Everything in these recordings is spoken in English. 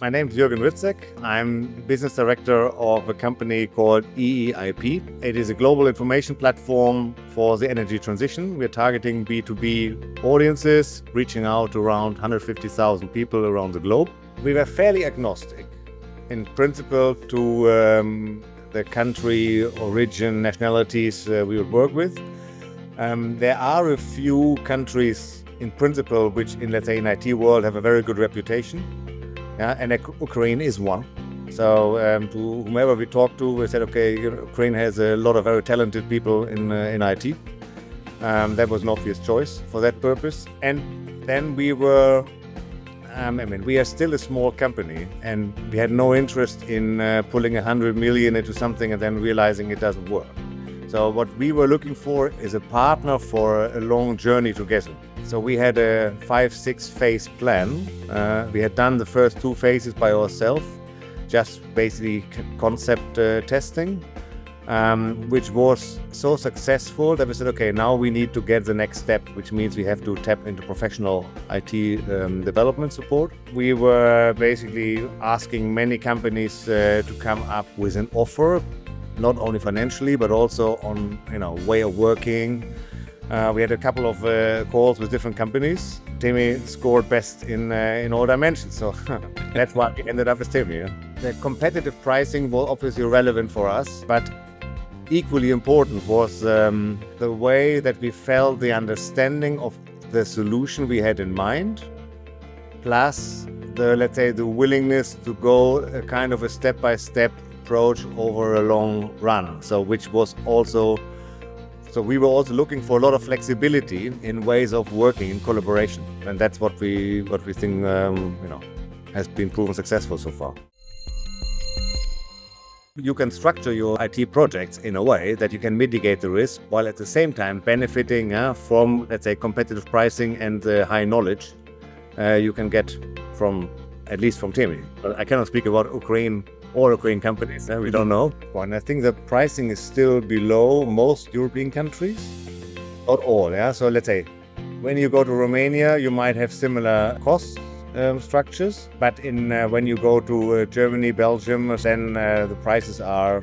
My name is Juergen Ritzek. I'm business director of a company called EEIP. It is a global information platform for the energy transition. We're targeting B2B audiences, reaching out to around 150,000 people around the globe. We were fairly agnostic in principle to the country, origin, nationalities we would work with. There are a few countries in principle which in, let's say, in IT world have a very good reputation. And Ukraine is one. So to whomever we talked to, we said, okay, Ukraine has a lot of very talented people in IT. That was an obvious choice for that purpose. And then we were, we are still a small company, and we had no interest in pulling 100 million into something and then realizing it doesn't work. So what we were looking for is a partner for a long journey together. So we had a 5-6 phase plan. We had done the first 2 phases by ourselves, just basically concept testing, which was so successful that we said, okay, now we need to get the next step, which means we have to tap into professional IT development support. We were basically asking many companies to come up with an offer, not only financially, but also on way of working. We had a couple of calls with different companies. Temy scored best in all dimensions, so that's why we ended up with Temy. Yeah? The competitive pricing was obviously relevant for us, but equally important was the way that we felt the understanding of the solution we had in mind, plus the willingness to go a kind of a step-by-step approach over a long run. So we were also looking for a lot of flexibility in ways of working in collaboration, and that's what we think has been proven successful so far. You can structure your IT projects in a way that you can mitigate the risk while at the same time benefiting from, let's say, competitive pricing and the high knowledge you can get from, at least from Temy. But I cannot speak about Ukraine or Ukrainian companies, we don't know. And I think the pricing is still below most European countries, not all. So let's say, when you go to Romania, you might have similar cost structures, but when you go to Germany, Belgium, then the prices are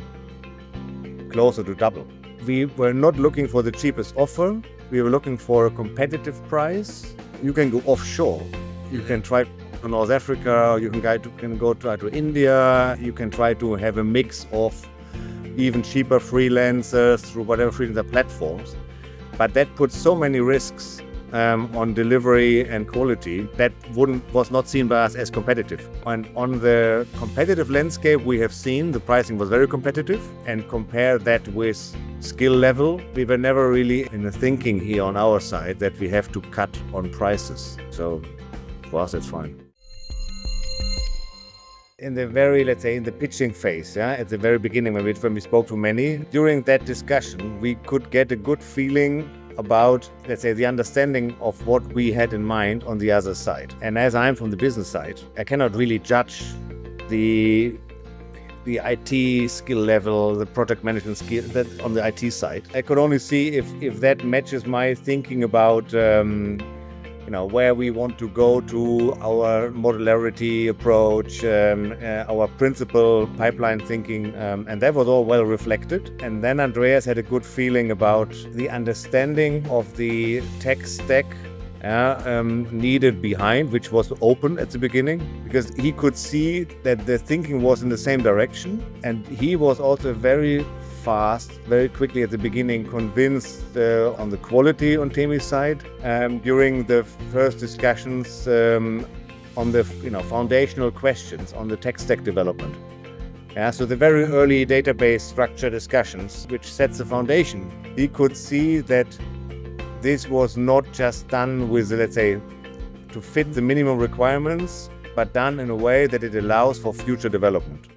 closer to double. We were not looking for the cheapest offer. We were looking for a competitive price. You can go offshore. You can try to North Africa, you can go to India, you can try to have a mix of even cheaper freelancers through whatever freelancer platforms. But that puts so many risks on delivery and quality that was not seen by us as competitive. And on the competitive landscape we have seen, the pricing was very competitive, and compare that with skill level, we were never really in the thinking here on our side that we have to cut on prices. So for us, it's fine. In the in the pitching phase, at the very beginning when we spoke to many, during that discussion, we could get a good feeling about, the understanding of what we had in mind on the other side. And as I'm from the business side, I cannot really judge the IT skill level, the project management skill that on the IT side. I could only see if that matches my thinking about where we want to go to, our modularity approach, our principal pipeline thinking, and that was all well reflected. And then Andreas had a good feeling about the understanding of the tech stack needed behind, which was open at the beginning, because he could see that the thinking was in the same direction, and he was also very quickly at the beginning convinced on the quality on Temy's side. During the first discussions on the foundational questions on the tech stack development. So the very early database structure discussions, which sets the foundation, he could see that this was not just done with, to fit the minimum requirements, but done in a way that it allows for future development.